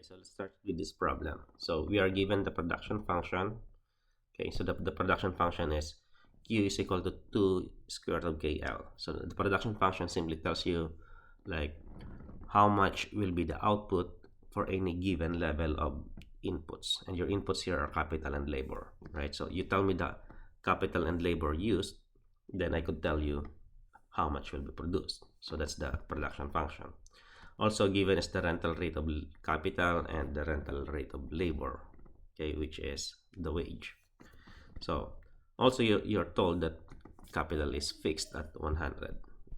Okay, so let's start with this problem. So we are given the production function. Okay, so the production function is Q is equal to 2 square root of KL. So the production function simply tells you like how much will be the output for any given level of inputs. And your inputs here are capital and labor, right? So you tell me the capital and labor used, then I could tell you how much will be produced. So that's the production function. Also given is the rental rate of capital and the rental rate of labor, okay, which is the wage. So also you're told that capital is fixed at 100.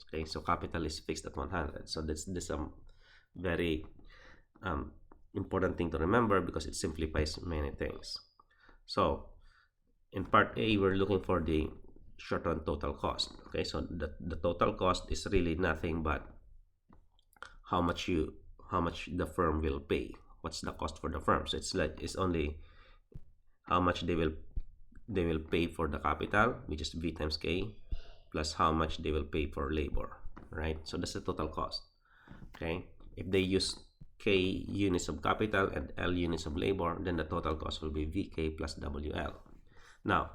Okay, so capital is fixed at 100. So this very um, important thing to remember because it simplifies many things. So in part A, we're looking for the short-run total cost. Okay, so the total cost is really nothing but how much the firm will pay. What's the cost for the firm? So it's only how much they will pay for the capital, which is V times K, plus how much they will pay for labor, right? So that's the total cost. Okay, if they use K units of capital and L units of labor, then the total cost will be VK plus WL. Now,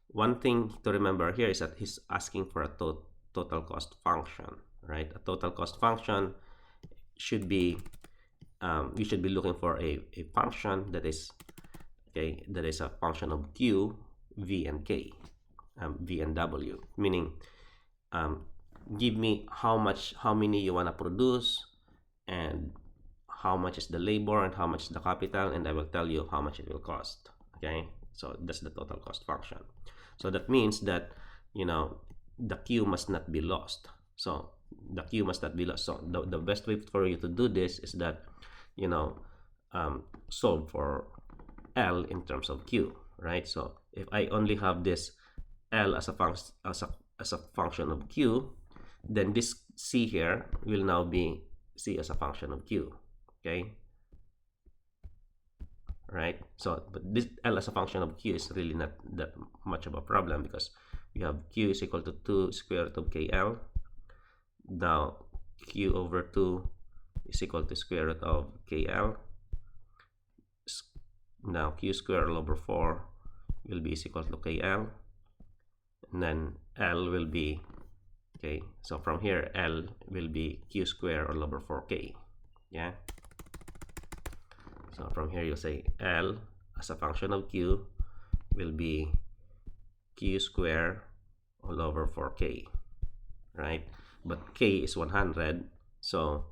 one thing to remember here is that he's asking for a total cost function, right? A total cost function should be you should be looking for a function that is a function of Q, V, and K, V and W, meaning give me how many you want to produce and how much is the labor and how much is the capital, and I will tell you how much it will cost. Okay, so that's the total cost function. So that means that the Q must not be lost. So the Q must not be lost. So the best way for you to do this is that solve for L in terms of Q, right? So if I only have this L as a function of Q, then this C here will now be C as a function of Q. Okay, right? So but this L as a function of Q is really not that much of a problem because we have Q is equal to 2 square root of KL. Now Q over 2 is equal to square root of KL. Now Q square all over 4 will be equal to KL, and then L will be, okay, so from here L will be Q square all over 4K. Yeah, so from here you'll say L as a function of Q will be Q square all over 4K, right? But K is 100, so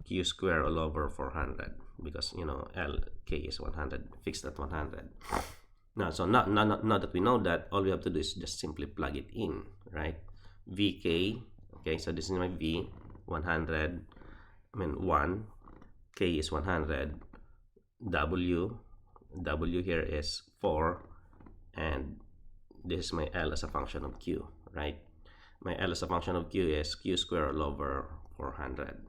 Q square all over 400 because L K is 100, fixed at 100. Now, so now that we know that, all we have to do is just simply plug it in, right? VK, okay, so this is my V, 100, 1, K is 100, W here is 4, and this is my L as a function of Q, right? My L as a function of Q is Q square all over 400.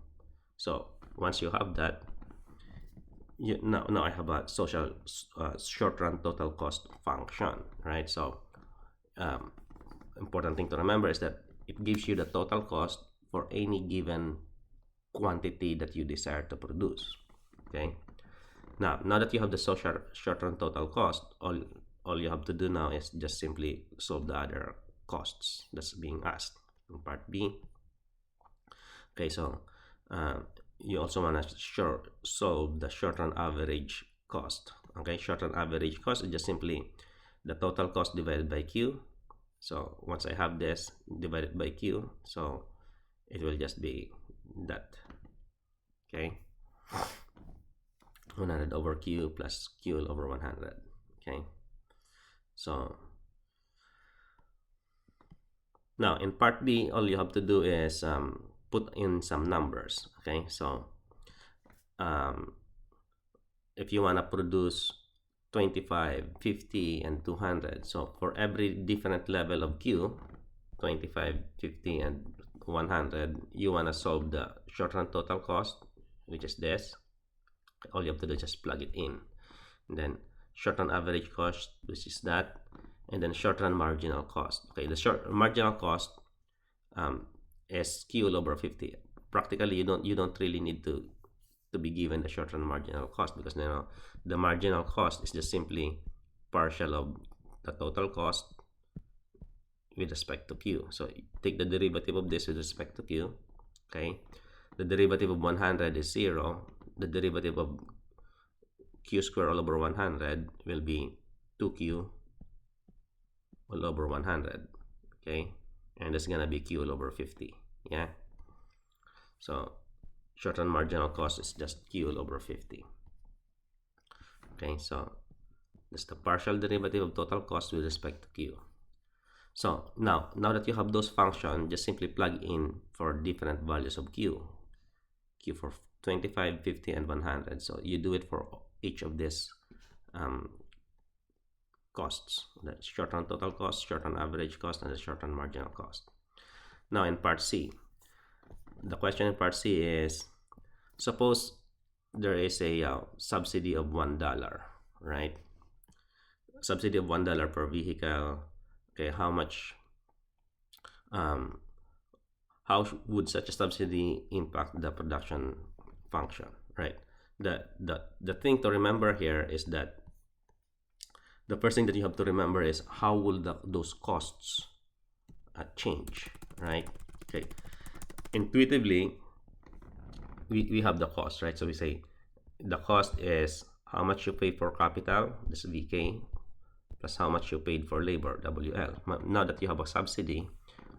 So once you have that, now I have a short-run total cost function, right? So important thing to remember is that it gives you the total cost for any given quantity that you desire to produce. Okay, now that you have the short-run total cost, all you have to do now is just simply solve the other costs that's being asked in part B. Okay, so you also want to solve the short-run average cost. Okay, short-run average cost is just simply the total cost divided by Q. So once I have this divided by Q, so it will just be that. Okay, 100 over Q plus Q over 100. Okay, so now in part B, all you have to do is put in some numbers. Okay, so if you want to produce 25, 50, and 200, so for every different level of Q, 25, 50, and 100, you want to solve the short-run total cost, which is this. All you have to do is just plug it in, and then short-run average cost, which is that, and then short-run marginal cost. Okay, the short marginal cost is Q over 50. Practically, you don't really need to to be given the short-run marginal cost, because the marginal cost is just simply partial of the total cost with respect to Q. So take the derivative of this with respect to Q. Okay, the derivative of 100 is 0. The derivative of Q squared all over 100 will be 2Q all over 100. Okay, and that's gonna be Q all over 50. Yeah, so short-run marginal cost is just Q all over 50. Okay, so that's the partial derivative of total cost with respect to Q. So now that you have those functions, just simply plug in for different values of Q. Q for 25, 50, and 100. So you do it for each of these costs: the short-run total cost, short-run average cost, and the short-run marginal cost. Now in part C, the question in part C is, suppose there is a subsidy of $1, right? Subsidy of $1 per vehicle. Okay, how much? How would such a subsidy impact the production function, right? The thing to remember here is that the first thing that you have to remember is how will those costs change, right? Okay, intuitively we have the cost, right? So we say the cost is how much you pay for capital, this VK, plus how much you paid for labor, WL. Now that you have a subsidy,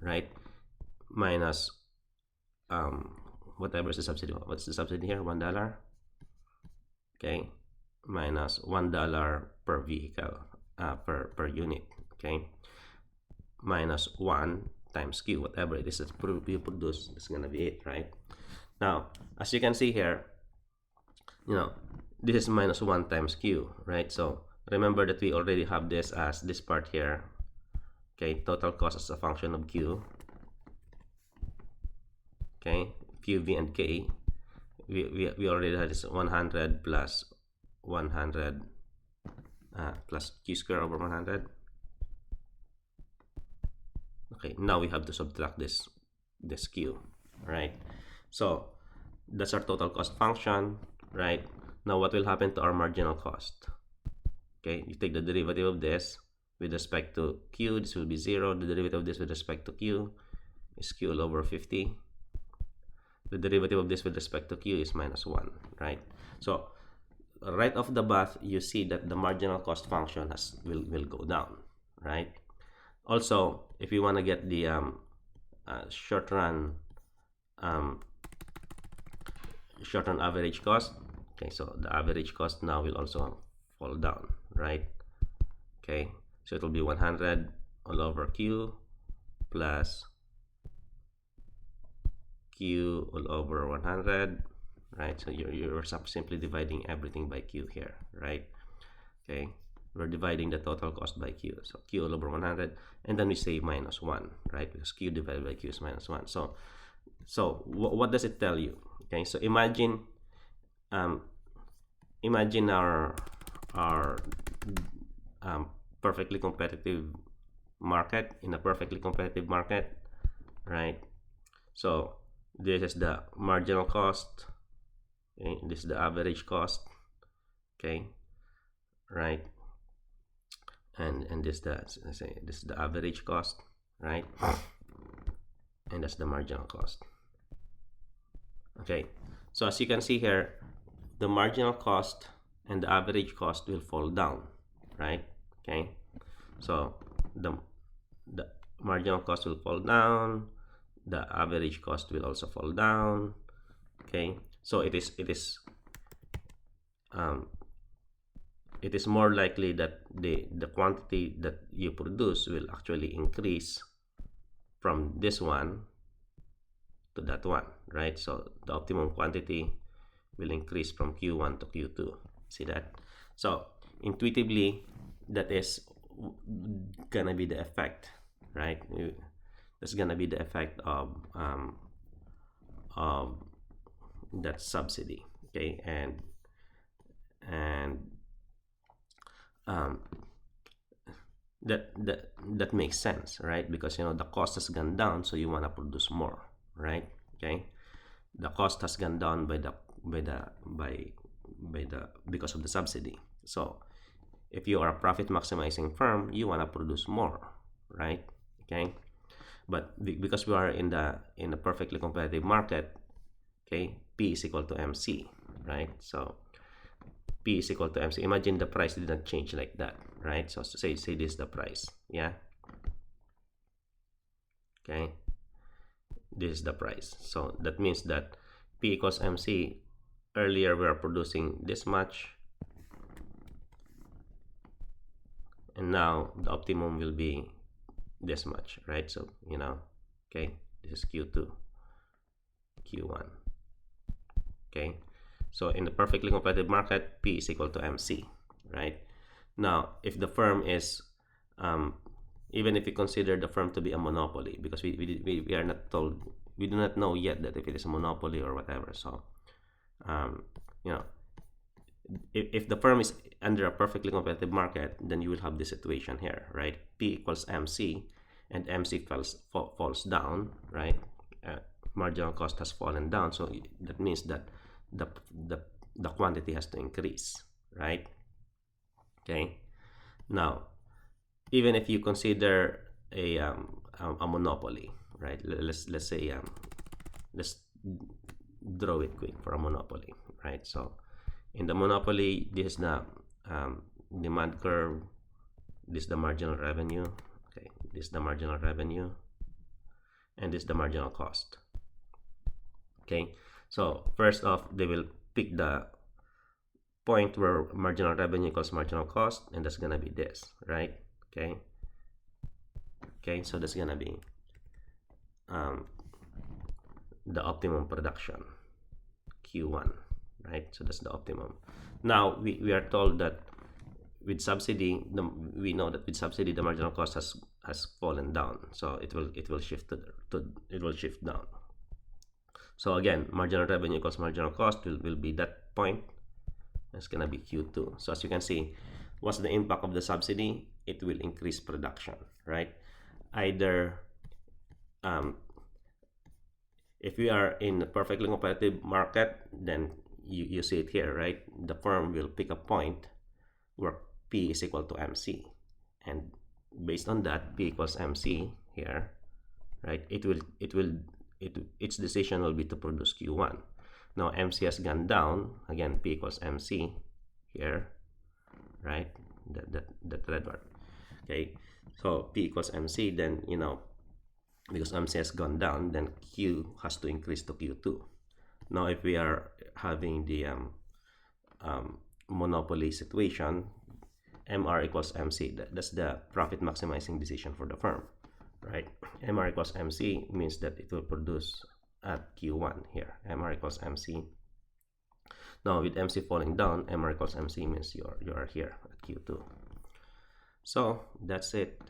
right, minus whatever is the subsidy. What's the subsidy here? $1. Okay, minus $1 per vehicle, per unit. Okay, minus 1 times Q, whatever it is that you produce, is gonna be it, right? Now, as you can see here, this is minus 1 times Q, right? So remember that we already have this as this part here. Okay, total cost as a function of Q. Okay, Q, V, and K. We already had this 100 plus 100 plus Q squared over 100. Okay, now we have to subtract this Q, right? So that's our total cost function, right? Now what will happen to our marginal cost? Okay, you take the derivative of this with respect to Q, this will be 0. The derivative of this with respect to Q is Q all over 50. The derivative of this with respect to Q is minus 1, right? So right off the bat, you see that the marginal cost function will go down, right? Also, if you want to get the short-run average cost, okay, so the average cost now will also fall down, right? Okay, so it will be 100 all over Q plus Q all over 100, right? So you're simply dividing everything by Q here, right? Okay, we're dividing the total cost by Q, so Q all over 100, and then we say minus 1, right? Because Q divided by Q is minus 1. So what does it tell you? Okay, so imagine our perfectly competitive market, in a perfectly competitive market, right? So this is the marginal cost, okay? This is the average cost, okay, right? And this is the average cost, right? And that's the marginal cost. Okay, so as you can see here, the marginal cost and the average cost will fall down, right? Okay, so the marginal cost will fall down, the average cost will also fall down. Okay, so it is more likely that the quantity that you produce will actually increase from this one to that one, right? So the optimum quantity will increase from Q1 to Q2. See that? So intuitively, that is gonna be the effect, right? That's gonna be the effect of that subsidy. Okay, and that makes sense, right? Because the cost has gone down, so you want to produce more, right? Okay, the cost has gone down by because of the subsidy. So if you are a profit maximizing firm, you want to produce more, right? Okay, but because we are in the perfectly competitive market, okay, P is equal to MC, right? So P is equal to MC. Imagine the price did not change like that, right? So say this is the price, yeah. Okay, this is the price. So that means that P equals MC. Earlier we are producing this much, and now the optimum will be this much, right? So okay, this is Q2, Q1. Okay, so in the perfectly competitive market, P is equal to MC, right? Now if the firm is even if we consider the firm to be a monopoly, because we are not told, we do not know yet that if it is a monopoly or whatever. So you know, if the firm is under a perfectly competitive market, then you will have this situation here, right? P equals MC, and MC falls down, right? Marginal cost has fallen down, so that means that the quantity has to increase, right? Okay, now even if you consider a monopoly, right? Let's say let's draw it quick for a monopoly, right? So in the monopoly, this is the demand curve, this is the marginal revenue, okay, this is the marginal revenue, and this is the marginal cost. Okay, so first off, they will pick the point where marginal revenue equals marginal cost, and that's gonna be this, right? Okay, so that's gonna be the optimum production, Q1, right? So that's the optimum. Now we are told that with subsidy, we know that with subsidy the marginal cost has fallen down, so it will shift down. So again, marginal revenue equals marginal cost will be that point. It's gonna be Q2. So as you can see, what's the impact of the subsidy? It will increase production, right? Either if we are in a perfectly competitive market, then you see it here, right? The firm will pick a point where P is equal to MC, and based on that, P equals MC here, right? Its decision will be to produce Q1. Now MC has gone down, again P equals MC here, right? That red bar. Okay, so P equals MC, then because MC has gone down, then Q has to increase to Q2. Now if we are having the monopoly situation, MR equals MC, that's the profit maximizing decision for the firm, right? MR equals MC means that it will produce at Q1 here. MR equals MC. Now with MC falling down, MR equals MC means you are here at Q2. So that's it.